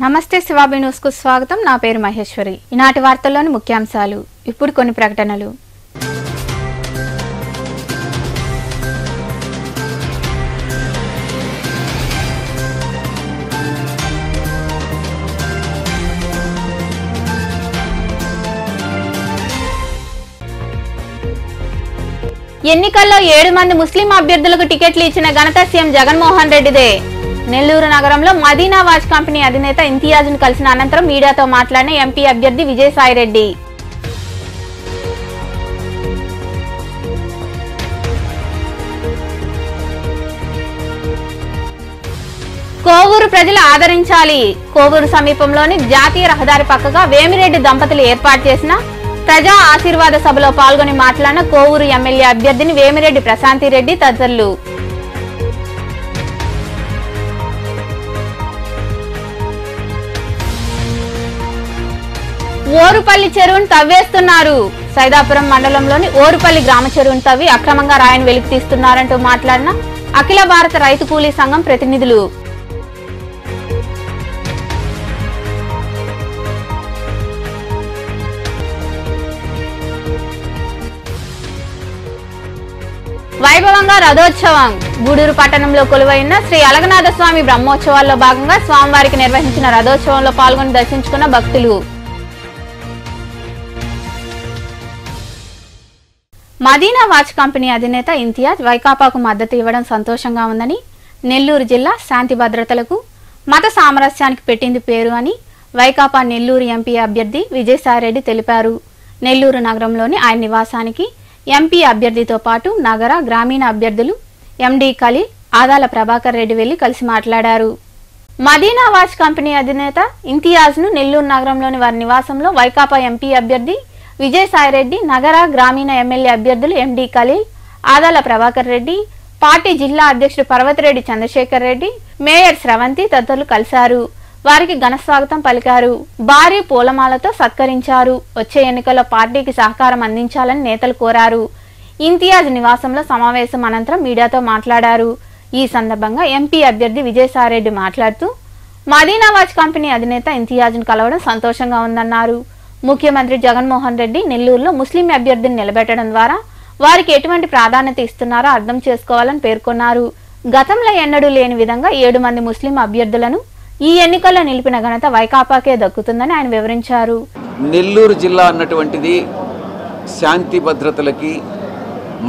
నమస్తే శివాబి న్యూస్ కు స్వాగతం. నా పేరు మహేశ్వరి. ఈనాటి వార్తల్లోని ముఖ్యాంశాలు. ఇప్పుడు కొన్ని ప్రకటనలు. ఎన్నికల్లో 7 మంది ముస్లిం అభ్యర్థులకు టికెట్లు ఇచ్చిన ఘనత సీఎం జగన్మోహన్ రెడ్డిదే. నెల్లూరు నగరంలో మదీనా వాచ్ కంపెనీ అధినేత ఇంతియాజ్ను కలిసిన అనంతరం మీడియాతో మాట్లాడిన ఎంపీ అభ్యర్థి విజయసాయిరెడ్డి. కోవూరు ప్రజలు ఆదరించాలి. కోవూరు సమీపంలోని జాతీయ రహదారి పక్కగా వేమిరెడ్డి దంపతులు ఏర్పాటు చేసిన ప్రజా ఆశీర్వాద సభలో పాల్గొని మాట్లాడిన కోవూరు ఎమ్మెల్యే అభ్యర్థిని వేమిరెడ్డి ప్రశాంతిరెడ్డి తదితరులు. ఓరుపల్లి చెరువును తవ్వేస్తున్నారు. సైదాపురం మండలంలోని ఓరుపల్లి గ్రామ చెరువును తవ్వి అక్రమంగా రాయిని వెలికి తీస్తున్నారంటూ మాట్లాడిన అఖిల భారత రైతు కూలీ సంఘం ప్రతినిధులు. వైభవంగా రథోత్సవం. గూడూరు పట్టణంలో కొలువైన శ్రీ అలగనాథ స్వామి బ్రహ్మోత్సవాల్లో భాగంగా స్వామివారికి నిర్వహించిన రథోత్సవంలో పాల్గొని దర్శించుకున్న భక్తులు. మదీనా వాచ్ కంపెనీ అధినేత ఇంతియాజ్ వైకాపాకు మద్దతు ఇవ్వడం సంతోషంగా ఉందని, నెల్లూరు జిల్లా శాంతి భద్రతలకు మత సామరస్యానికి పెట్టింది పేరు అని వైకాపా నెల్లూరు ఎంపీ అభ్యర్థి విజయసాయిరెడ్డి తెలిపారు. నెల్లూరు నగరంలోని ఆయన నివాసానికి ఎంపీ అభ్యర్థితో పాటు నగర గ్రామీణ అభ్యర్థులు ఎండి ఖలీల్, ఆదాల ప్రభాకర్ రెడ్డి వెళ్లి కలిసి మాట్లాడారు. మదీనా వాచ్ కంపెనీ అధినేత ఇంతియాజ్ను నెల్లూరు నగరంలోని వారి నివాసంలో వైకాపా ఎంపీ అభ్యర్థి విజయసాయిరెడ్డి, నగర గ్రామీణ ఎమ్మెల్యే అభ్యర్థులు ఎండి ఖలీల్, ఆదాల ప్రభాకర్ రెడ్డి, పార్టీ జిల్లా అధ్యక్షుడు పర్వతిరెడ్డి చంద్రశేఖర్ రెడ్డి, మేయర్ స్రవంతి తదితరులు కలిశారు. వారికి ఘన స్వాగతం పలికారు. భారీ పూలమాలతో సత్కరించారు. వచ్చే ఎన్నికల్లో పార్టీకి సహకారం అందించాలని నేతలు కోరారు. ఇంతియాజ్ నివాసంలో సమావేశం అనంతరం మీడియాతో మాట్లాడారు. ఈ సందర్భంగా ఎంపీ అభ్యర్థి విజయసాయిరెడ్డి మాట్లాడుతూ మదీనా వాచ్ కంపెనీ అధినేత ఇంతియాజ్ను కలవడం సంతోషంగా ఉందన్నారు. ముఖ్యమంత్రి జగన్మోహన్ రెడ్డి నెల్లూరులో ముస్లిం అభ్యర్థిని నిలబెట్టడం ద్వారా వారికి ఎటువంటి ప్రాధాన్యత ఇస్తున్నారో అర్థం చేసుకోవాలని పేర్కొన్నారు. గతంలో ఎన్నడూ లేని విధంగా 7 మంది ముస్లిం అభ్యర్థులను ఈ ఎన్నికల్లో నిలిపిన ఘనత వైకాపాకే దక్కుతుందని ఆయన వివరించారు. నెల్లూరు జిల్లా అన్నటువంటిది శాంతి భద్రతలకి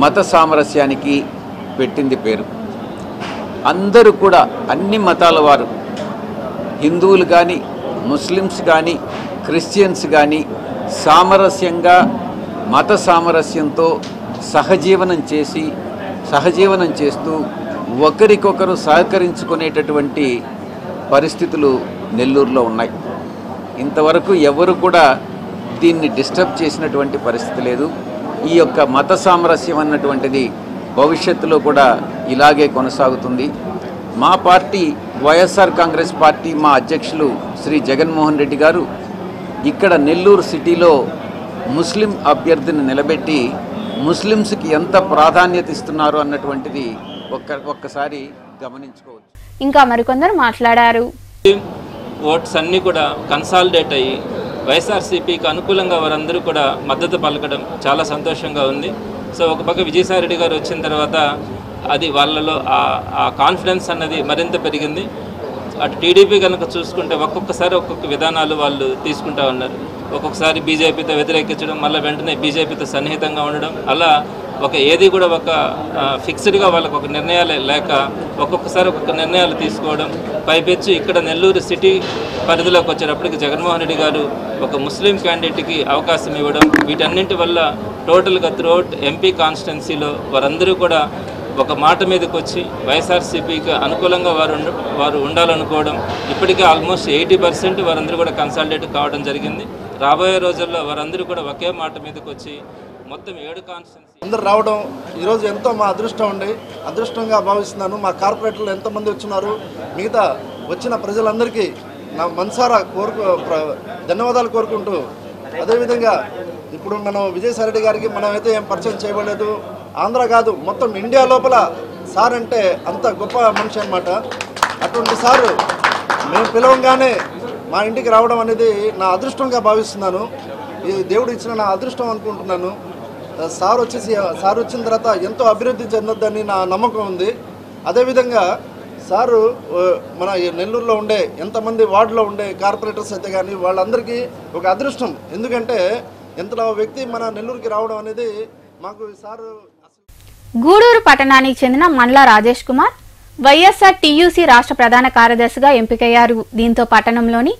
మత సామరస్యానికి పెట్టింది పేరు. అందరూ కూడా అన్ని మతాల వారు, హిందువులు కానీ ముస్లిమ్స్ కానీ క్రిస్టియన్స్ కానీ సామరస్యంగా మత సామరస్యంతో సహజీవనం చేస్తూ ఒకరికొకరు సహకరించుకునేటటువంటి పరిస్థితులు నెల్లూరులో ఉన్నాయి. ఇంతవరకు ఎవరు కూడా దీన్ని డిస్టర్బ్ చేసినటువంటి పరిస్థితి లేదు. ఈ యొక్క మత సామరస్యం అన్నటువంటిది భవిష్యత్తులో కూడా ఇలాగే కొనసాగుతుంది. మా పార్టీ వైఎస్ఆర్ కాంగ్రెస్ పార్టీ మా అధ్యక్షులు శ్రీ జగన్మోహన్ రెడ్డి గారు ఇక్కడ నెల్లూరు సిటీలో ముస్లిం అభ్యర్థిని నిలబెట్టి ముస్లిమ్స్కి ఎంత ప్రాధాన్యత ఇస్తున్నారు అన్నటువంటిది ఒక్కసారి గమనించుకోవచ్చు. ఇంకా మరికొందరు మాట్లాడారు. ఓట్స్ అన్నీ కూడా కన్సాలిడేట్ అయ్యి వైఎస్ఆర్సీపీకి అనుకూలంగా వారందరూ కూడా మద్దతు పలకడం చాలా సంతోషంగా ఉంది. సో ఒక పక్క విజయసాయిరెడ్డి గారు వచ్చిన తర్వాత అది వాళ్ళలో ఆ కాన్ఫిడెన్స్ అన్నది మరింత పెరిగింది. అటు టీడీపీ కనుక చూసుకుంటే ఒక్కొక్కసారి ఒక్కొక్క విధానాలు వాళ్ళు తీసుకుంటూ ఉన్నారు. ఒక్కొక్కసారి బీజేపీతో వ్యతిరేకించడం, మళ్ళీ వెంటనే బీజేపీతో సన్నిహితంగా ఉండడం, అలా ఏది కూడా ఒక ఫిక్స్డ్గా వాళ్ళకు ఒక నిర్ణయాలు లేక ఒక్కొక్కసారి ఒక్కొక్క నిర్ణయాలు తీసుకోవడం. పైపెచ్చి ఇక్కడ నెల్లూరు సిటీ పరిధిలోకి వచ్చేటప్పటికి జగన్మోహన్ రెడ్డి గారు ఒక ముస్లిం క్యాండిడేట్కి అవకాశం ఇవ్వడం, వీటన్నింటి వల్ల టోటల్గా త్రూఅవుట్ ఎంపీ కాన్స్టిట్యున్సీలో వారందరూ కూడా ఒక మాట మీదకి వచ్చి వైఎస్ఆర్సీపీకి అనుకూలంగా వారు ఉండాలనుకోవడం. ఇప్పటికే ఆల్మోస్ట్ 80% వారందరూ కూడా కన్సాలిడేట్ కావడం జరిగింది. రాబోయే రోజుల్లో వారందరూ కూడా ఒకే మాట మీదకి వచ్చి మొత్తం 7 కాన్స్టిట్యున్సీ అందరు రావడం ఈరోజు ఎంతో మా అదృష్టంగా భావిస్తున్నాను. మా కార్పొరేటర్లు ఎంతమంది వచ్చినారు, మిగతా వచ్చిన ప్రజలందరికీ నా మనసారా ధన్యవాదాలు కోరుకుంటూ, అదేవిధంగా ఇప్పుడు మనం విజయసాయిరెడ్డి గారికి మనమైతే ఏం పరిచయం చేయబడలేదు. ఆంధ్ర కాదు మొత్తం ఇండియా లోపల సార్ అంటే అంత గొప్ప మనిషి అన్నమాట. అటువంటి సారు మేము పిలవంగానే మా ఇంటికి రావడం అనేది నా అదృష్టంగా భావిస్తున్నాను. ఇది దేవుడు ఇచ్చిన నా అదృష్టం అనుకుంటున్నాను. సార్ వచ్చిన తర్వాత ఎంతో అభివృద్ధి చెందొద్దని నా నమ్మకం ఉంది. అదేవిధంగా సారు మన నెల్లూరులో ఉండే ఎంతమంది వార్డులో ఉండే కార్పొరేటర్స్ అయితే కానీ వాళ్ళందరికీ ఒక అదృష్టం. ఎందుకంటే ఎంతలో వ్యక్తి మన నెల్లూరుకి రావడం అనేది మాకు సారు. గూడూరు పట్టణానికి చెందిన మండల రాజేష్ కుమార్ వైఎస్ఆర్ టీయూసీ రాష్ట్ర ప్రధాన కార్యదర్శిగా ఎంపికయ్యారు. దీంతో పట్టణంలోని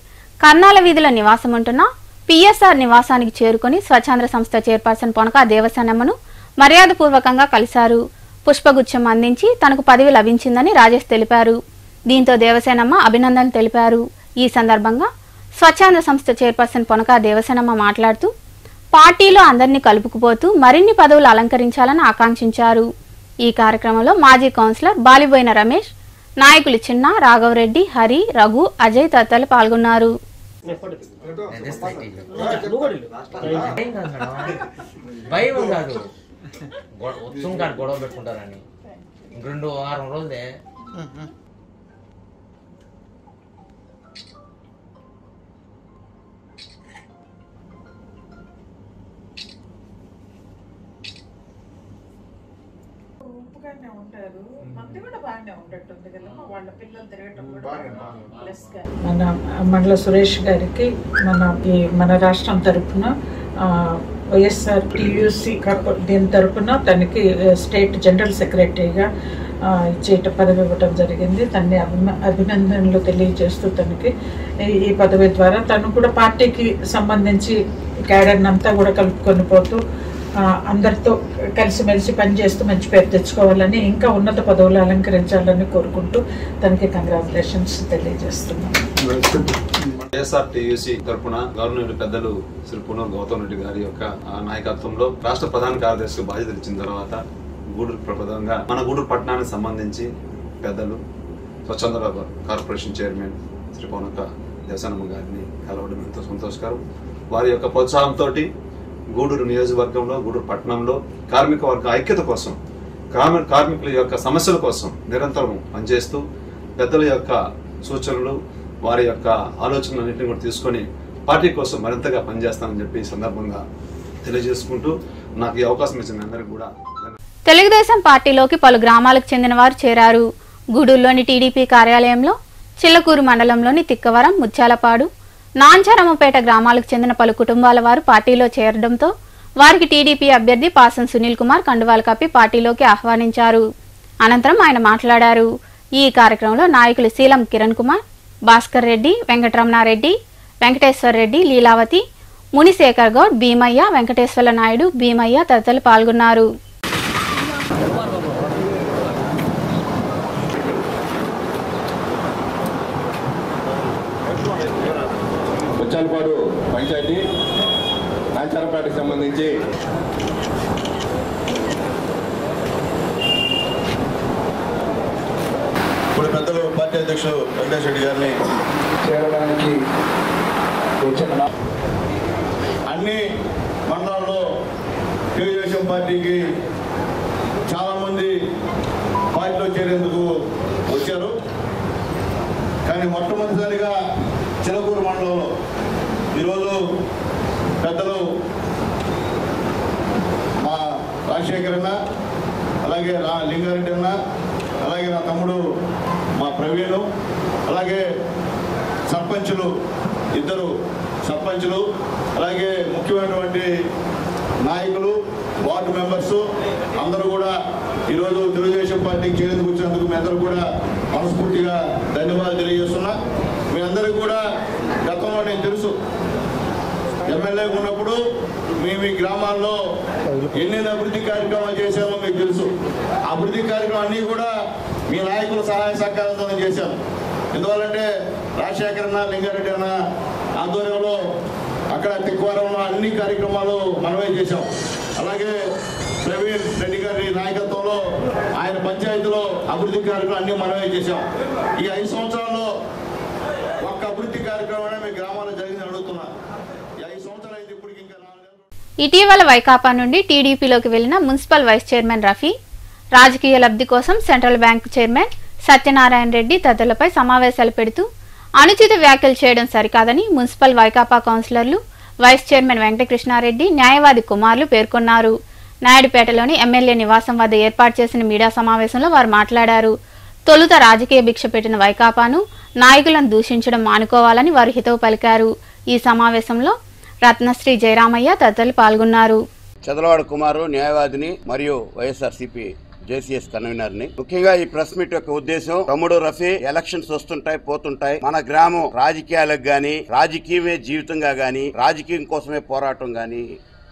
కర్నాల వీధిలో నివాసం ఉంటున్న పిఎస్ఆర్ నివాసానికి చేరుకుని స్వచ్ఛంద సంస్థ చైర్పర్సన్ పొనక దేవసేనమ్మను మర్యాదపూర్వకంగా కలిశారు. పుష్పగుచ్చం అందించి తనకు పదవి లభించిందని రాజేష్ తెలిపారు. దీంతో దేవసేనమ్మ అభినందనలు తెలిపారు. ఈ సందర్భంగా స్వచ్ఛంద సంస్థ చైర్పర్సన్ పొనక దేవసేనమ్మ మాట్లాడుతూ పార్టీలో అందరినీ కలుపుకుపోతూ మరిన్ని పదవులు అలంకరించాలని ఆకాంక్షించారు. ఈ కార్యక్రమంలో మాజీ కౌన్సిలర్ బాలిబోయిన రమేష్, నాయకులు చిన్న, రాఘవరెడ్డి, హరి, రఘు, అజయ్ తదితరులు పాల్గొన్నారు. గొడవ పెట్టుకుంటారని 2 వారం రోజులే ఉప్పుగానే ఉంటారు. మంది కూడా బాగానే ఉండట్టుంది కదా, వాళ్ళ పిల్లలు తిరగటం కూడా ప్లస్ గా. మన మండల సురేష్ గారికి మన రాష్ట్రం తరఫున వైఎస్ఆర్ టీయూసీ దీని తరఫున తనకి స్టేట్ జనరల్ సెక్రటరీగా పదవి ఇవ్వడం జరిగింది. తన్ని అభినందనలు తెలియజేస్తూ తనకి ఈ పదవి ద్వారా తను కూడా పార్టీకి సంబంధించి క్యాడర్ని అంతా కూడా కలుపుకొని పోతూ అందరితో కలిసిమెలిసి పనిచేస్తూ మంచి పేరు తెచ్చుకోవాలని, ఇంకా ఉన్నత పదవులు అలంకరించాలని కోరుకుంటూ తనకి కంగ్రాచులేషన్స్ తెలియజేస్తున్నాను. వైఎస్ఆర్ టీయూసీ తరఫున గవర్నర్ పెద్దలు శ్రీ పూనూరు గౌతమ్ రెడ్డి గారి యొక్క నాయకత్వంలో రాష్ట్ర ప్రధాన కార్యదర్శి బాధ్యతలు ఇచ్చిన తర్వాత గూడూరు ప్రధానంగా మన గూడూరు పట్టణానికి సంబంధించి పెద్దలు స్వచ్ఛంద కార్పొరేషన్ చైర్మన్ శ్రీ పొనక దేవసేనమ్మ గారిని కలవడం ఎంతో సంతోషకరం. వారి యొక్క ప్రోత్సాహంతో గూడూరు నియోజకవర్గంలో, గూడూరు పట్టణంలో కార్మిక వర్గ ఐక్యత కోసం, కార్మికుల యొక్క సమస్యల కోసం నిరంతరం పనిచేస్తూ పెద్దల యొక్క సూచనలు, వారి యొక్క ఆలోచనలన్నింటినీ కూడా తీసుకొని పార్టీ కోసం మరింతగా పనిచేస్తానని చెప్పి ఈ సందర్భంగా తెలియజేసుకుంటూ నాకు ఈ అవకాశం ఇచ్చిన అందరికీ కూడా. తెలుగుదేశం పార్టీలోకి పలు గ్రామాలకు చెందిన వారు చేరారు. గూడూరులోని టీడీపీ కార్యాలయంలో, చిల్లకూరు మండలంలోని తిక్కవరం, ముత్యాలపాడు, నాంచారమ్మపేట గ్రామాలకు చెందిన పలు కుటుంబాల వారు పార్టీలో చేరడంతో వారికి టీడీపీ అభ్యర్థి పాసం సునీల్ కుమార్ కండువాలు కప్పి పార్టీలోకి ఆహ్వానించారు. అనంతరం ఆయన మాట్లాడారు. ఈ కార్యక్రమంలో నాయకులు శీలం కిరణ్ కుమార్, భాస్కర్ రెడ్డి, వెంకటరమణారెడ్డి, వెంకటేశ్వర రెడ్డి, లీలావతి, మునిశేఖర్ గౌడ్, భీమయ్య, వెంకటేశ్వర నాయుడు, భీమయ్య తదితరులు పాల్గొన్నారు. ముత్యాలపాడు పంచాయతీ నాంచారపేటకు సంబంధించి ఇప్పుడు పెద్దలు పార్టీ అధ్యక్షులు వెంకటేశ్వర రెడ్డి గారిని చేరడానికి వచ్చిన అన్ని మండలాల్లో తెలుగుదేశం పార్టీకి చాలామంది పార్టీలో చేరేందుకు వచ్చారు. కానీ మొట్టమొదటిసారిగా చిలకూరు మండలంలో ఈరోజు పెద్దలు మా రాజశేఖర్ అన్న, అలాగే లింగారెడ్డి అన్న, అలాగే నా తమ్ముడు మా ప్రవీణు, అలాగే సర్పంచులు, 2 సర్పంచులు, అలాగే ముఖ్యమైనటువంటి నాయకులు, వార్డు మెంబర్సు అందరూ కూడా ఈరోజు తెలుగుదేశం పార్టీకి చేరేందుకు వచ్చినందుకు మీ అందరూ కూడా మనస్ఫూర్తిగా ధన్యవాదాలు తెలియజేస్తున్నా. మీ అందరికీ కూడా గతంలో నేను తెలుసు, ఎమ్మెల్యేగా ఉన్నప్పుడు మేము ఈ గ్రామాల్లో ఎన్ని అభివృద్ధి కార్యక్రమాలు చేశామో మీకు తెలుసు. అభివృద్ధి కార్యక్రమాలన్నీ కూడా మీ నాయకుల సహాయ సహకారంతో చేశాను. ఎందువల్లంటే రాజశేఖర్ అన్న, లింగారెడ్డి అన్న ఆధ్వర్యంలో అక్కడ తిక్కువరంలో అన్ని కార్యక్రమాలు మనమే చేశాం. అలాగే ప్రవీణ్ రెడ్డి గారి నాయకత్వంలో ఆయన పంచాయతీలో అభివృద్ధి కార్యక్రమాలు అన్ని మనమే చేశాం. ఈ 5 సంవత్సరాల్లో ఒక్క అభివృద్ధి కార్యక్రమం మీ గ్రామాల్లో జరిగింది అడుగుతున్నా. ఈ 5 సంవత్సరాలు అయితే ఇప్పటికి ఇంకా 4 నెలలు. ఇటీవల వైకాపా నుండి టీడీపీలోకి వెళ్లిన మున్సిపల్ వైస్ చైర్మన్ రఫీ రాజకీయ లబ్ధి కోసం central bank chairman Satyanarayana Reddy తదితరులపై సమావేశాలు పెడుతూ అనుచిత వ్యాఖ్యలు చేయడం సరికాదని మున్సిపల్ వైకాపా కౌన్సిలర్లు వైస్ చైర్మన్ వెంకటకృష్ణారెడ్డి, న్యాయవాది కుమార్లు పేర్కొన్నారు. నాయుడుపేటలోని ఎమ్మెల్యే నివాసం వద్ద ఏర్పాటు చేసిన మీడియా సమావేశంలో వారు మాట్లాడారు. తొలుత రాజకీయ భిక్ష పెట్టిన వైకాపాను నాయకులను దూషించడం మానుకోవాలని వారు హితవు పలికారు. ఈ సమావేశంలో రత్నశ్రీ జయరామయ్య తదితరులు పాల్గొన్నారు. చదలవాడ కుమారు న్యాయవాదిని మరియు వైఎస్ఆర్సీపీ జేసీఎస్ కన్వీనర్ ని. ముఖ్యంగా ఈ ప్రెస్ మీట్ యొక్క ఉద్దేశం, తమ్ముడు రఫీ, ఎలక్షన్స్ వస్తుంటాయి పోతుంటాయి, మన గ్రామం రాజకీయాలకు గాని, రాజకీయమే జీవితంగా గాని, రాజకీయం కోసమే పోరాటం గాని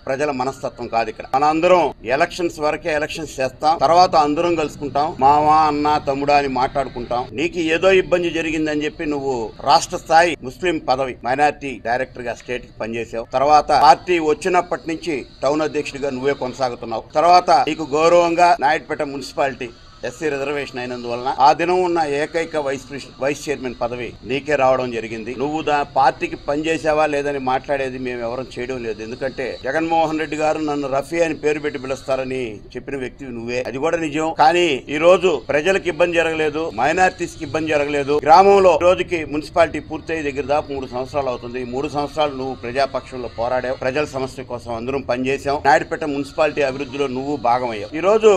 ప్రజల మనస్తత్వం కాదు. ఇక్కడ మన అందరం ఎలక్షన్స్ వరకే ఎలక్షన్స్ చేస్తాం, తర్వాత అందరం కలుసుకుంటాం, మామ అన్న తమ్ముడా అని మాట్లాడుకుంటాం. నీకు ఏదో ఇబ్బంది జరిగిందని చెప్పి నువ్వు రాష్ట్ర స్థాయి ముస్లిం పదవి మైనార్టీ డైరెక్టర్ గా స్టేట్ కి పనిచేసావు. తర్వాత పార్టీ వచ్చినప్పటి నుంచి టౌన్ అధ్యక్షుడిగా నువ్వే కొనసాగుతున్నావు. తర్వాత నీకు గౌరవంగా నాయుడుపేట మున్సిపాలిటీ ఎస్సీ రిజర్వేషన్ అయినందువలన ఆ దినం ఉన్న ఏకైక వైస్ చైర్మన్ పదవి నీకే రావడం జరిగింది. నువ్వు పార్టీకి పనిచేసావా లేదని మాట్లాడేది మేము ఎవరం చేయడం లేదు. ఎందుకంటే జగన్మోహన్ రెడ్డి గారు నన్ను రఫీ అని పేరు పెట్టి పిలుస్తారని చెప్పిన వ్యక్తి నువ్వే, అది కూడా నిజం. కానీ ఈ రోజు ప్రజలకు ఇబ్బంది జరగలేదు, మైనారిటీస్ కి ఇబ్బంది జరగలేదు. గ్రామంలో రోజుకి మున్సిపాలిటీ పూర్తయ్యే దగ్గర దాకా 3 సంవత్సరాలు అవుతుంది. 3 సంవత్సరాలు నువ్వు ప్రజాపక్షంలో పోరాడావు, ప్రజల సమస్య కోసం అందరం పనిచేసాం. నాయుడుపేట మున్సిపాలిటీ అభివృద్ధిలో నువ్వు భాగమయ్యావు. ఈ రోజు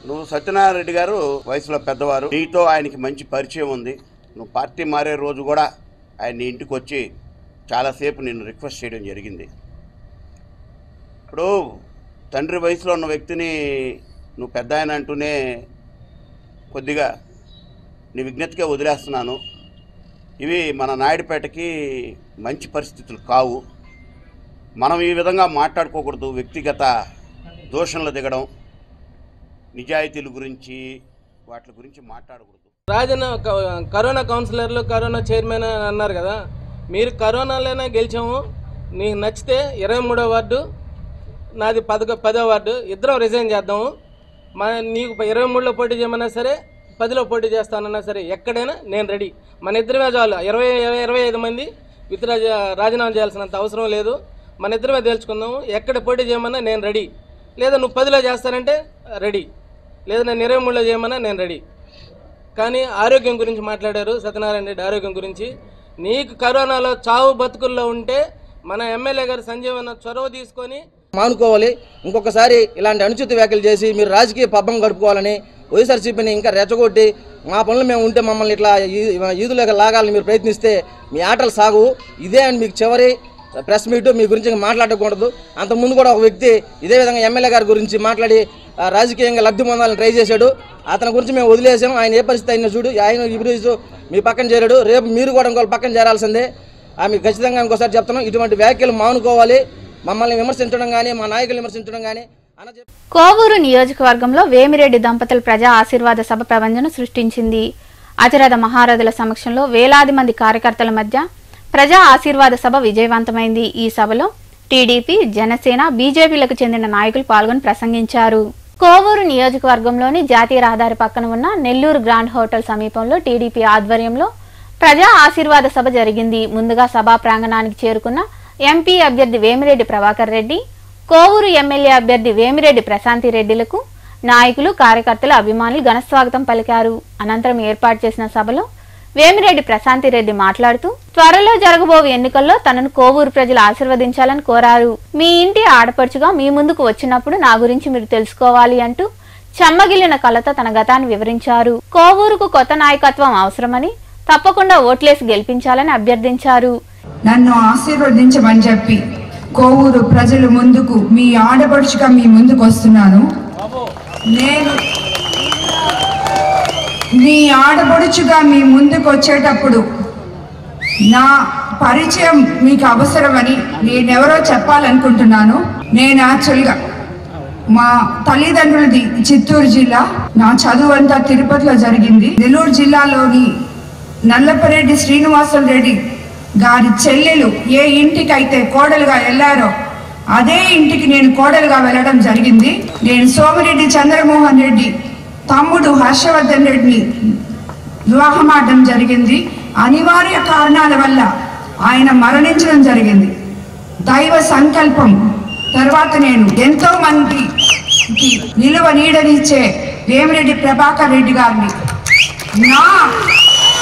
నువ్వు సత్యనారాయణ రెడ్డి గారు వయసులో పెద్దవారు, నీతో ఆయనకి మంచి పరిచయం ఉంది. నువ్వు పార్టీ మారే రోజు కూడా ఆయన ఇంటికి వచ్చి చాలాసేపు నిన్ను రిక్వెస్ట్ చేయడం జరిగింది. ఇప్పుడు తండ్రి వయసులో ఉన్న వ్యక్తిని నువ్వు పెద్ద ఆయన అంటూనే కొద్దిగా నీ విజ్ఞతగా వదిలేస్తున్నాను. ఇవి మన నాయుడుపేటకి మంచి పరిస్థితులు కావు. మనం ఈ విధంగా మాట్లాడుకోకూడదు. వ్యక్తిగత దోషంలో దిగడం, నిజాయితీల గురించి వాటి గురించి మాట్లాడకూడదు. కరోనా కౌన్సిలర్లు, కరోనా చైర్మన్ అన్నారు కదా, మీరు కరోనాలోనే గెలిచాము, నీకు నచ్చితే 23వ వార్డు, నాది 10వ వార్డు, ఇద్దరం రిజైన్ చేద్దాము. నీకు 23లో పోటీ చేయమన్నా సరే, 10లో పోటీ చేస్తానన్నా సరే, ఎక్కడైనా నేను రెడీ. మన ఇద్దరమే చాలు. 25 మంది రాజీనామా చేయాల్సినంత అవసరం లేదు. మన ఇద్దరమే తేల్చుకుందాము. ఎక్కడ పోటీ చేయమన్నా నేను రెడీ. లేదా నువ్వు 10లో చేస్తానంటే రెడీ, లేదా నేను 23లో చేయమన్నా నేను రెడీ. కానీ ఆరోగ్యం గురించి మాట్లాడారు సత్యనారాయణ రెడ్డి. ఆరోగ్యం గురించి, నీకు కరోనాలో చావు బతుకుల్లో ఉంటే మన ఎమ్మెల్యే గారు సంజీవన్న చొరవ తీసుకొని మానుకోవాలి. ఇంకొకసారి ఇలాంటి అనుచిత వ్యాఖ్యలు చేసి మీరు రాజకీయ పబ్బం గడుపుకోవాలని వైఎస్ఆర్సీపీని ఇంకా రెచ్చగొట్టి మా పనులు మేము ఉంటే మమ్మల్ని ఇట్లా ఈదులేక లాగాలని మీరు ప్రయత్నిస్తే మీ ఆటలు సాగు. ఇదే అని మీకు చివరి ప్రెస్ మీట్. మీ గురించి మాట్లాడకూడదు. అంతకుముందు కూడా ఒక వ్యక్తి ఇదే విధంగా ఎమ్మెల్యే గారి గురించి మాట్లాడి రాజకీయంగా లబ్ధి పొందాలని ట్రై చేశాడు. అతని గురించి మేము వదిలేసాం. ఆయన ఏ పరిస్థితి అయినా చూడు, ఆయన ఇప్పుడు మీ పక్కన చేరాడు. రేపు మీరు కూడా ఇంకో పక్కన చేరాల్సిందే. మీకు ఖచ్చితంగా ఇంకోసారి చెప్తున్నాం, ఇటువంటి వ్యాఖ్యలు మానుకోవాలి. మమ్మల్ని విమర్శించడం కానీ, మా నాయకులు విమర్శించడం కానీ. కోవూరు నియోజకవర్గంలో వేమిరెడ్డి దంపతుల ప్రజా ఆశీర్వాద సభ ప్రపంచను సృష్టించింది. అతిరథ మహారథుల సమక్షంలో వేలాది మంది కార్యకర్తల మధ్య ప్రజా ఆశీర్వాద సభ విజయవంతమైంది. ఈ సభలో టీడీపీ, జనసేన, బీజేపీలకు చెందిన నాయకులు పాల్గొని ప్రసంగించారు. కోవూరు నియోజకవర్గంలోని జాతీయ రహదారి పక్కన ఉన్న నెల్లూరు గ్రాండ్ హోటల్ సమీపంలో టీడీపీ ఆధ్వర్యంలో ప్రజా ఆశీర్వాద సభ జరిగింది. ముందుగా సభా ప్రాంగణానికి చేరుకున్న ఎంపీ అభ్యర్థి వేమిరెడ్డి ప్రభాకర్ రెడ్డి, కోవూరు ఎమ్మెల్యే అభ్యర్థి వేమిరెడ్డి ప్రశాంతి రెడ్డిలకు నాయకులు, కార్యకర్తలు, అభిమానులు ఘనస్వాగతం పలికారు. అనంతరం ఏర్పాటు చేసిన సభలో వేమిరెడ్డి ప్రశాంతి రెడ్డి మాట్లాడుతూ త్వరలో జరగబోవు ఎన్నికల్లో తనను కోవూరు ప్రజలు ఆశీర్వదించాలని కోరారు. మీ ఇంటి ఆడపడుచుగా మీ ముందుకు వచ్చినప్పుడు నా గురించి మీరు తెలుసుకోవాలి అంటూ చెమ్మగిల్లిన కళ్ళతో తన గతాన్ని వివరించారు. కోవూరుకు కొత్త నాయకత్వం అవసరమని, తప్పకుండా ఓట్లేసి గెలిపించాలని అభ్యర్థించారు. నన్ను ఆశీర్వదించమని చెప్పి కోవూరు ప్రజలు ముందుకు మీ ఆడపడుచుగా మీ ముందుకు వస్తున్నాను. నేను మీ ఆడపడుచుగా మీ ముందుకు వచ్చేటప్పుడు నా పరిచయం మీకు అవసరమని నేనెవరో చెప్పాలనుకుంటున్నాను. నేను యాక్చువల్గా మా తల్లిదండ్రులది చిత్తూరు జిల్లా, నా చదువు అంతా తిరుపతిలో జరిగింది. నెల్లూరు జిల్లాలోని నల్లపరెడ్డి శ్రీనివాసులు రెడ్డి గారి చెల్లెలు ఏ ఇంటికైతే కోడలుగా వెళ్ళారో అదే ఇంటికి నేను కోడలుగా వెళ్ళడం జరిగింది. నేను సోమిరెడ్డి చంద్రమోహన్ రెడ్డి తమ్ముడు హర్షవర్ధన్ రెడ్డిని వివాహమాడడం జరిగింది. అనివార్య కారణాల వల్ల ఆయన మరణించడం జరిగింది. దైవ సంకల్పం తర్వాత నేను ఎంతో మందికి నిలువ నీడనిచ్చే వేమిరెడ్డి ప్రభాకర్ రెడ్డి గారిని నా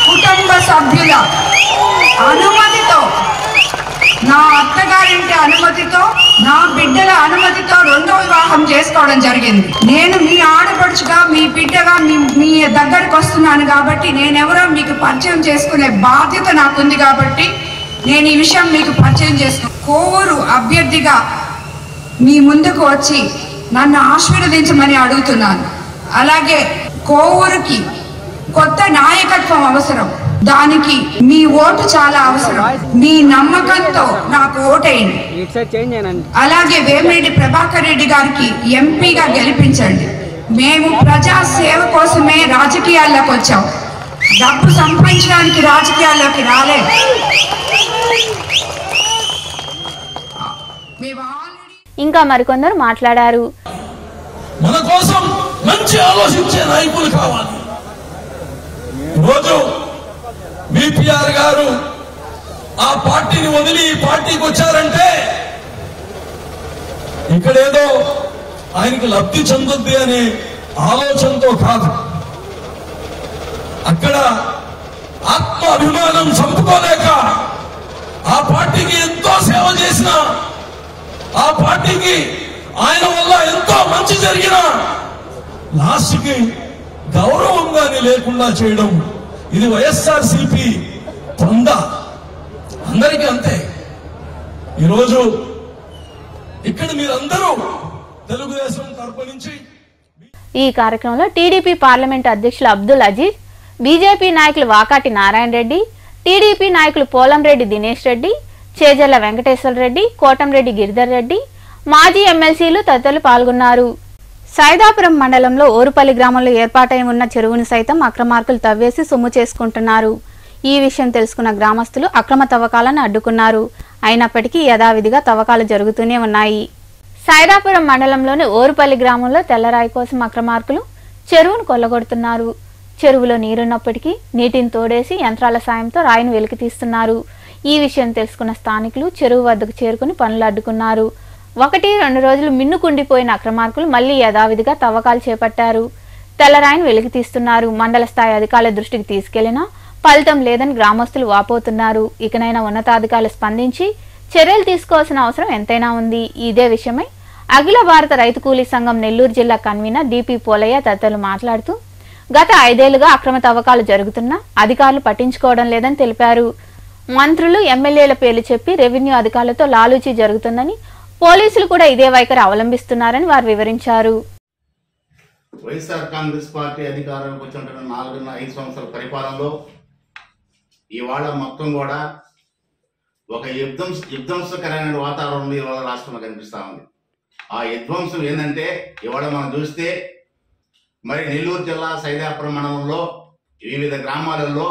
కుటుంబ సభ్యుల అనుమతితో, నా అత్తగారింటి అనుమతితో, నా బిడ్డల అనుమతితో రెండో వివాహం చేసుకోవడం జరిగింది. నేను మీ ఆడపడుచుగా, మీ బిడ్డగా మీ దగ్గరకు వస్తున్నాను కాబట్టి నేనెవరో మీకు పరిచయం చేసుకునే బాధ్యత నాకుంది కాబట్టి నేను ఈ విషయం మీకు పరిచయం చేసుకున్నాను. కోవూరు అభ్యర్థిగా మీ ముందుకు వచ్చి నన్ను ఆశీర్వదించమని అడుగుతున్నాను. అలాగే కోవూరుకి కొత్త నాయకత్వం అవసరం. దానికి మీ ఓటు చాలా అవసరం. మీ నమ్మకంతో నాకు ఓటేయండి. అలాగే వేమిరెడ్డి ప్రభాకర్ రెడ్డి గారికి ఎంపీగా గెలిపించండి. మేము ప్రజా సేవ కోసమే రాజకీయాల్లోకి వచ్చాం. డబ్బు సంపాదించడానికి రాజకీయాల్లోకి రాలేదు. ఇంకా మరికొందరు మాట్లాడారు. మన కోసం మంచి ఆలోచించే నాయకులు కావాలి. రోజు బీపీఆర్ గారు ఆ పార్టీని వదిలి ఈ పార్టీకి వచ్చారంటే ఇక్కడేదో ఆయనకి లబ్ధి చెందుద్ది అనే ఆలోచనతో కాదు. అక్కడ ఆత్మ అభిమానం చంపుకోలేక ఆ పార్టీకి ఎంతో సేవ చేసిన, ఆ పార్టీకి ఆయన వల్ల ఎంతో మంచి జరిగిన లాస్ట్కి గౌరవంగాని లేకుండా చేయడం, ఇది వైఎస్ఆర్సీపీ పొంద. అందరికీ అంతే. ఈరోజు ఇక్కడ మీరందరూ తెలుగుదేశం తరపు నుంచి ఈ కార్యక్రమంలో టీడీపీ పార్లమెంట్ అధ్యక్షులు అబ్దుల్ అజీజ్, బీజేపీ నాయకులు వాకాటి నారాయణ రెడ్డి, టీడీపీ నాయకులు పోలంరెడ్డి దినేష్ రెడ్డి, చేజర్ల వెంకటేశ్వర రెడ్డి, కోటంరెడ్డి గిరిధర్ రెడ్డి, మాజీ ఎమ్మెల్సీలు తదితరులు పాల్గొన్నారు. సైదాపురం మండలంలో ఓరుపల్లి గ్రామంలో ఏర్పాటై ఉన్న చెరువును సైతం అక్రమార్కులు తవ్వేసి సొమ్ము చేసుకుంటున్నారు. ఈ విషయం తెలుసుకున్న గ్రామస్తులు అక్రమ తవ్వకాలను అడ్డుకున్నారు. అయినప్పటికీ యథావిధిగా తవ్వకాలు జరుగుతూనే ఉన్నాయి. సైదాపురం మండలంలోని ఓరుపల్లి గ్రామంలో తెల్లరాయి కోసం అక్రమార్కులు చెరువును కొల్లగొడుతున్నారు. చెరువులో నీరున్నప్పటికీ నీటిని తోడేసి యంత్రాల సాయంతో రాయిని వెలికి తీస్తున్నారు. ఈ విషయం తెలుసుకున్న స్థానికులు చెరువు వద్దకు చేరుకుని పనులు అడ్డుకున్నారు. 1-2 రోజులు మిన్నుకుండిపోయిన అక్రమార్కులు మళ్లీ యథావిధిగా తవ్వకాలు చేపట్టారు. తెల్లరాయిని వెలికి తీస్తున్నారు. మండల స్థాయి అధికారుల దృష్టికి తీసుకెళ్లినా ఫలితం లేదని గ్రామస్తులు వాపోతున్నారు. ఇకనైనా ఉన్నతాధికారులు స్పందించి చర్యలు తీసుకోవాల్సిన అవసరం ఎంతైనా ఉంది. ఇదే విషయమై అఖిల భారత రైతు కూలీ సంఘం నెల్లూరు జిల్లా కన్వీనర్ డిపి పోలయ్య తదితరులు మాట్లాడుతూ గత 5 ఏళ్లుగా అక్రమ తవ్వకాలు జరుగుతున్నా అధికారులు పట్టించుకోవడం లేదని తెలిపారు. మంత్రులు, ఎమ్మెల్యేల పేర్లు చెప్పి రెవెన్యూ అధికారులతో లాలూచీ జరుగుతుందని, పోలీసులు కూడా ఇదే వైఖరి అవలంబిస్తున్నారని వారు వివరించారు. వైఎస్ఆర్ కాంగ్రెస్ పార్టీ అధికారంలోకి వచ్చిన 4.5 సంవత్సరాల పరిపాలనలో ఇవాళ మొత్తం కూడా ఒక విధ్వంసకరమైన వాతావరణం ఇవాళ రాష్ట్రంలో కనిపిస్తా ఉంది. ఆ విధ్వంసం ఏంటంటే ఇవాళ మనం చూస్తే మరి నెల్లూరు జిల్లా సైదాపురం మండలంలో వివిధ గ్రామాలలో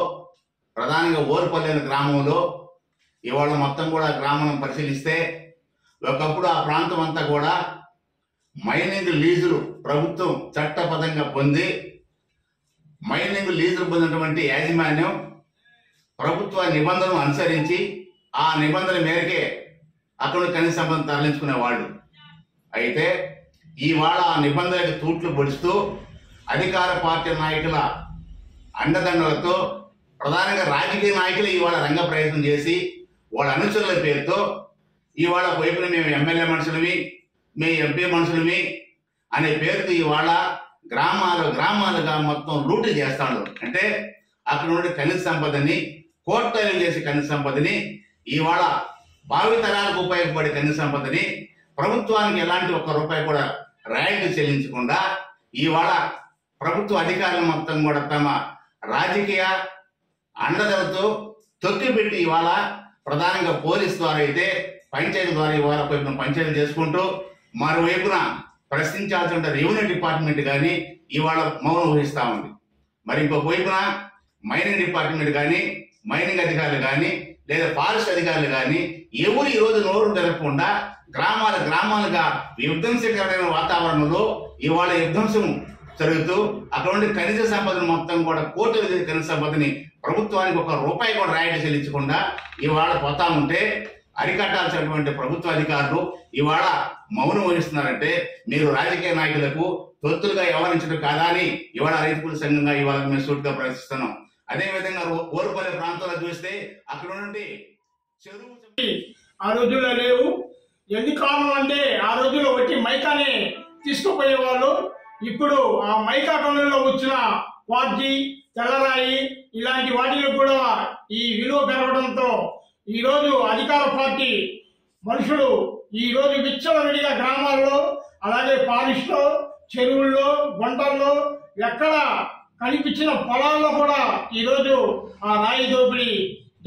ప్రధానంగా ఓరుపల్లి అనే గ్రామంలో ఇవాళ మొత్తం కూడా గ్రామం పరిశీలిస్తే ఒకప్పుడు ఆ ప్రాంతం అంతా కూడా మైనింగ్ లీజులు ప్రభుత్వం చట్టబద్ధంగా పొంది మైనింగ్ లీజులు పొందినటువంటి యాజమాన్యం ప్రభుత్వ నిబంధనలు అనుసరించి ఆ నిబంధనల మేరకే అక్కడ ఖనిజ సంపద తరలించుకునేవాళ్ళు. అయితే ఇవాళ ఆ నిబంధనలకు తూట్లు పొడుస్తూ అధికార పార్టీ నాయకుల అండదండలతో ప్రధానంగా రాజకీయ నాయకులు ఇవాళ రంగ ప్రయత్నం చేసి వాళ్ళ అనుచరుల పేరుతో ఇవాళ వైపున మేము ఎమ్మెల్యే మనుషులవి, మేము ఎంపీ మనుషులవి అనే పేరుతో ఇవాళ గ్రామాలుగా మొత్తం లూటీ చేస్తాడు. అంటే అక్కడ నుండి ఖనిజ సంపదని కోట్ల చేసే ఖనిజ సంపదని ఇవాళ భావితరాలకు ఉపయోగపడే ఖనిజ సంపదని ప్రభుత్వానికి ఎలాంటి ₹1 కూడా రాయితీ చెల్లించకుండా ఇవాళ ప్రభుత్వ అధికారులు మొత్తం కూడా తమ రాజకీయ అండదలతో తొక్కిపెట్టి ఇవాళ ప్రధానంగా పోలీస్ ద్వారా అయితే పంచాయతీ ద్వారా ఇవాళ వైపున పంచాయతీ చేసుకుంటూ మరోవైపున ప్రశ్నించాల్సిన రెవెన్యూ డిపార్ట్మెంట్ కానీ ఇవాళ మౌనం వహిస్తా ఉంది. మరి ఇంకొక వైపున మైనింగ్ డిపార్ట్మెంట్ కానీ, మైనింగ్ అధికారులు కానీ, లేదా ఫారెస్ట్ అధికారులు కానీ ఎవరు ఈ రోజు నోరు తెరపకుండా గ్రామాలుగా విధ్వంసకరమైన వాతావరణంలో ఇవాళ విధ్వంసం జరుగుతూ అక్కడ ఉండే ఖనిజ సంపదను మొత్తం కూడా కోట్ల ఖనిజ సంపదని ప్రభుత్వానికి ₹1 కూడా రాయితీ చెల్లించకుండా ఇవాళ పోతా ఉంటే అరికట్టాల్సినటువంటి ప్రభుత్వ అధికారులు ఇవాళ మౌనం వహిస్తున్నారంటే మీరు రాజకీయ నాయకులకు తొత్తులుగా వ్యవహరించడం కాదా అని ఇవాళ రైతు కూలీ సంఘంగా ఇవాళ మేము సూటిగా ప్రశ్నిస్తున్నాం. అదేవిధంగా ఓరుపల్లి ప్రాంతాల్లో చూస్తే అక్కడ నుండి చెరువు ఆ రోజుల్లో లేవు. ఎందుకు కారణం అంటే ఆ రోజుల్లో వచ్చి మైకాని తీసుకుపోయేవాళ్ళు. ఇప్పుడు ఆ మైకా టౌన్లో వచ్చిన వార్జీ, తెల్లరాయి ఇలాంటి వాటికి కూడా ఈ విలువ పెరగడంతో ఈరోజు అధికార పార్టీ మనుషులు ఈరోజు విచ్చలవిడిగా గ్రామాల్లో, అలాగే ఫారెస్ట్లో, చెరువుల్లో, గుంటల్లో ఎక్కడ కనిపించిన పొలాల్లో కూడా ఈరోజు ఆ రాయి దోపిడీ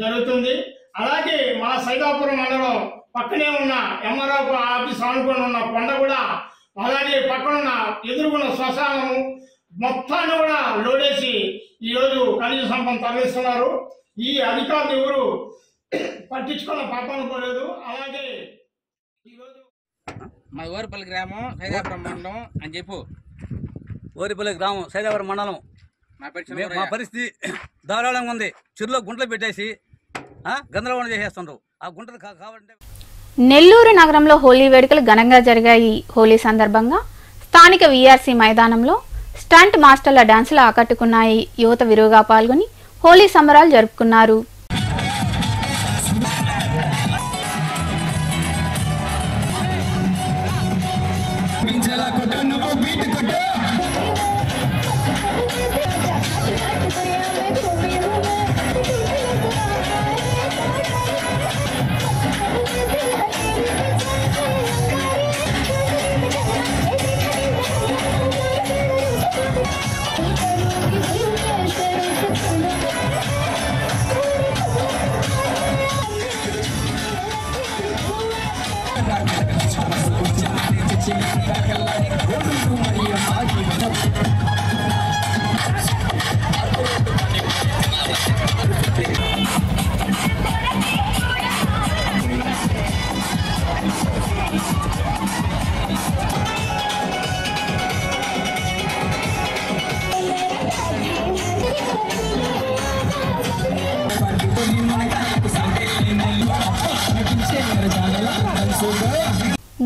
జరుగుతుంది. అలాగే మన సైదాపురం మండలం పక్కనే ఉన్న ఎంఆర్ఓ ఆఫీస్ ఆనుకొని ఉన్న కొండ కూడా, అలాగే పక్కనున్న ఎదురుగున్న శ్మశానము మొత్తాన్ని కూడా లోడేసి ఈరోజు ఖనిజ సంపద తరలిస్తున్నారు. ఈ అధికారులు ఎవరు పట్టించుకున్న పాపన పోలేదు. అలాగే ఈరోజు మా ఓరిపల్లి గ్రామం సైదాపురం మండలం అని చెప్పు. ఓరిపల్లి గ్రామం సైదాపురం మండలం మా పరిస్థితి దారుణంగా ఉంది. చెరువులో గుంటలు పెట్టేసి గందరగోళం చేసేస్తుండ్రు. ఆ గుంటలు కావాలంటే నెల్లూరు నగరంలో హోలీ వేడుకలు ఘనంగా జరిగాయి. హోలీ సందర్భంగా స్థానిక వీఆర్సీ మైదానంలో స్టంట్ మాస్టర్ల డాన్సులు ఆకట్టుకున్నాయి. యువత విరువుగా పాల్గొని హోలీ సంబరాలు జరుపుకున్నారు.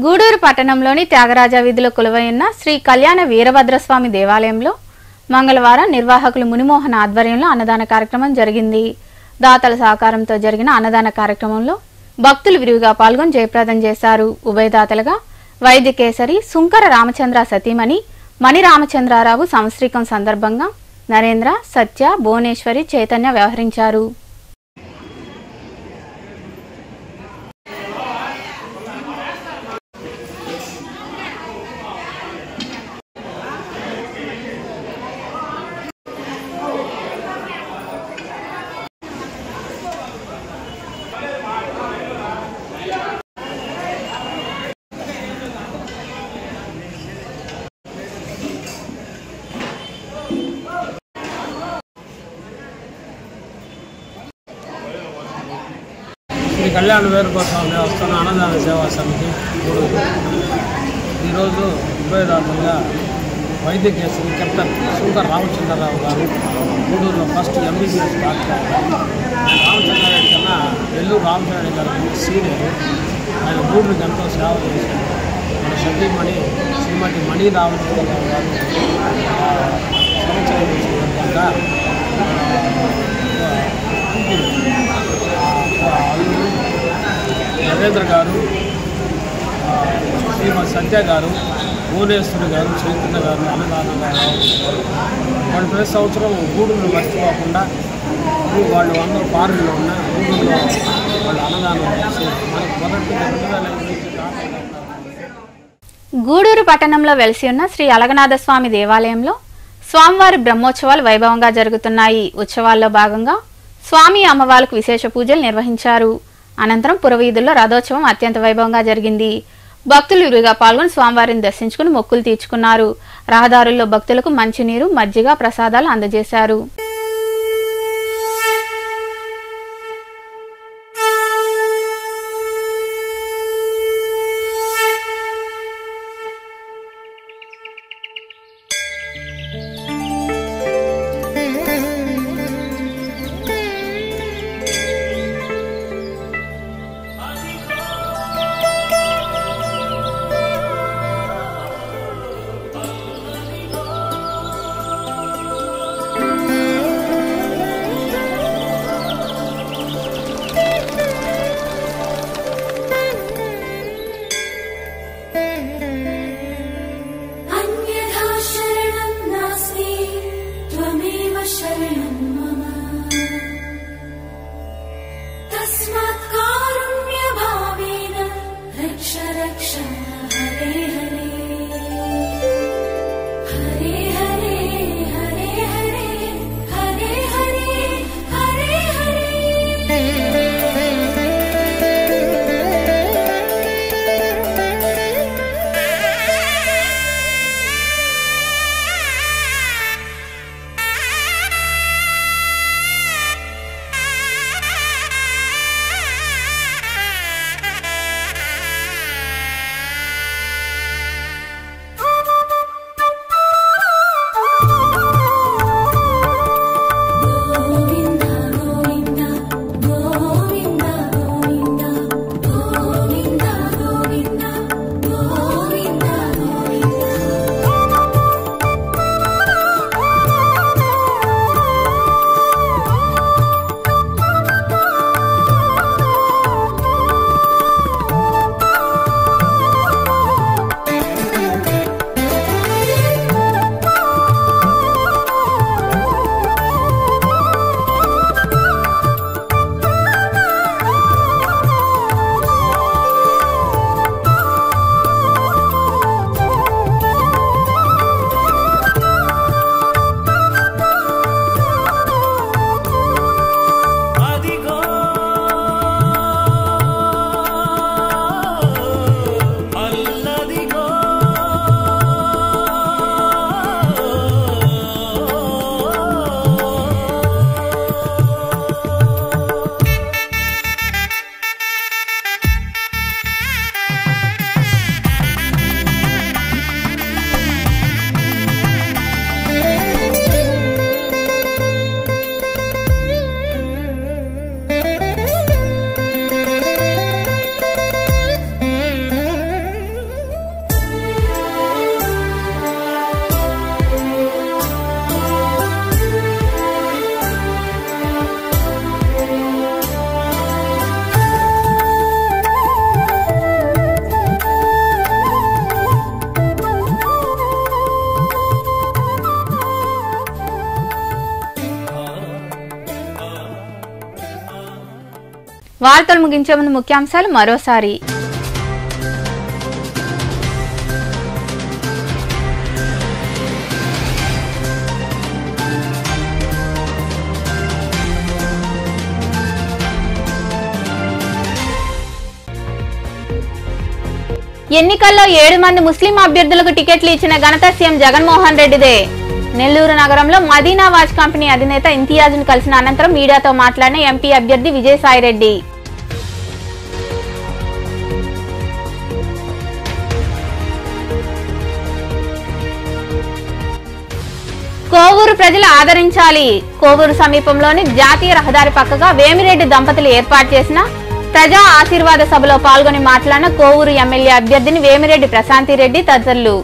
గూడూరు పట్టణంలోని త్యాగరాజ వీధిలో కొలువైన శ్రీ కళ్యాణ వీరభద్రస్వామి దేవాలయంలో మంగళవారం నిర్వాహకులు మునిమోహన్ ఆధ్వర్యంలో అన్నదాన కార్యక్రమం జరిగింది. దాతల సహకారంతో జరిగిన అన్నదాన కార్యక్రమంలో భక్తులు విరివిగా పాల్గొని జయప్రదం చేశారు. ఉభయదాతలుగా వైద్యకేసరి సుంకర రామచంద్ర సతీమణి మణి రామచంద్రారావు సంవత్సరీకం సందర్భంగా నరేంద్ర, సత్య, భువనేశ్వరి, చైతన్య వ్యవహరించారు. శ్రీ కళ్యాణ వీరభద్రస్వామి దేవస్థాన అన్నదాన సేవా సమితి గూడూరు ఈరోజు ఉభయదాతలుగా వైద్యకేసరి కెప్టెన్ సుంకర రామచంద్రరావు గారు గూడూరులో ఫస్ట్ ఎంబీబీఎస్ డాక్టర్. రామచంద్రారెడ్డి కన్నా నెల్లూరు రామచంద్రారెడ్డి గారు సీనియర్. ఆయన గూడూరుకి ఎంతో సేవ చేశారు. మన సతీమణి శ్రీమతి మణి రామచంద్రరావు గారు సంవత్సరం సందర్భంగా నరేంద్ర గారు, శ్రీమతి సత్య గారు, భువనేశ్వరి గారు, చైతన్య గారు అన్నదానంగా వాళ్ళు ప్రతి సంవత్సరం గూడూరులో మర్చిపోకుండా వాళ్ళు అందరూ పార్కులో ఉన్న గూడూరులో వాళ్ళు అన్నదానం చేసి మనకు మొదటి 2008 గూడూరు పట్టణంలో వెలిసి ఉన్న శ్రీ అలగనాథస్వామి దేవాలయంలో స్వామివారి బ్రహ్మోత్సవాలు వైభవంగా జరుగుతున్నాయి. ఉత్సవాల్లో భాగంగా స్వామి అమ్మవార్లకు విశేష పూజలు నిర్వహించారు. అనంతరం పురవీధుల్లో రథోత్సవం అత్యంత వైభవంగా జరిగింది. భక్తులు విరివిగా పాల్గొని స్వామివారిని దర్శించుకుని మొక్కులు తీర్చుకున్నారు. రహదారుల్లో భక్తులకు మంచినీరు, మజ్జిగ, ప్రసాదాలు అందజేశారు. तस्मात् कारुण्यभावेन रक्ष रक्ष हरे हरे हरे हरे हरे हरे हरे हरे हरे వార్తలు ముగించే ముందు ముఖ్యాంశాలు మరోసారి. ఎన్నికల్లో 7 మంది ముస్లిం అభ్యర్థులకు టికెట్లు ఇచ్చిన ఘనత సీఎం జగన్మోహన్ రెడ్డిదే. నెల్లూరు నగరంలో మదీనా వాచ్ కంపెనీ అధినేత ఇంతియాజ్ను కలిసిన అనంతరం మీడియాతో మాట్లాడిన ఎంపీ అభ్యర్థి విజయసాయిరెడ్డి. కోవూరు ప్రజలు ఆదరించాలి. కోవూరు సమీపంలోని జాతీయ రహదారి పక్కగా వేమిరెడ్డి దంపతులు ఏర్పాటు చేసిన ప్రజా ఆశీర్వాద సభలో పాల్గొని మాట్లాడిన కోవూరు ఎమ్మెల్యే అభ్యర్థిని వేమిరెడ్డి ప్రశాంతిరెడ్డి తదితరులు.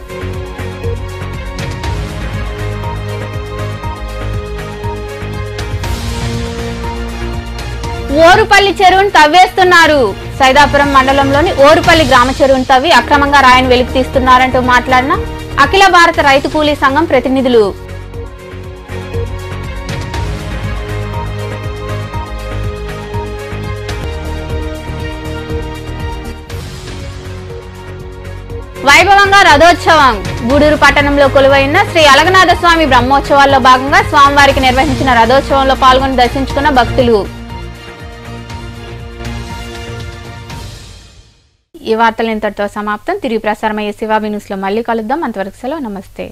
ఓరుపల్లి చెరువును తవ్వేస్తున్నారు. సైదాపురం మండలంలోని ఓరుపల్లి గ్రామ చెరువును తవ్వి అక్రమంగా రాయిని వెలికి తీస్తున్నారంటూ మాట్లాడిన అఖిల భారత రైతు కూలీ సంఘం ప్రతినిధులు. వైభవంగా రథోత్సవం. గూడూరు పట్టణంలో కొలువైన శ్రీ అలగనాథ స్వామి బ్రహ్మోత్సవాల్లో భాగంగా స్వామివారికి నిర్వహించిన రథోత్సవంలో పాల్గొని దర్శించుకున్న భక్తులు. ఈ వార్తలు ఇంతటితో సమాప్తం. తిరిగి ప్రసారమయ్యే శివాబి న్యూస్ లో మళ్ళీ కలుద్దాం. అంతవరకు సెలవు. నమస్తే.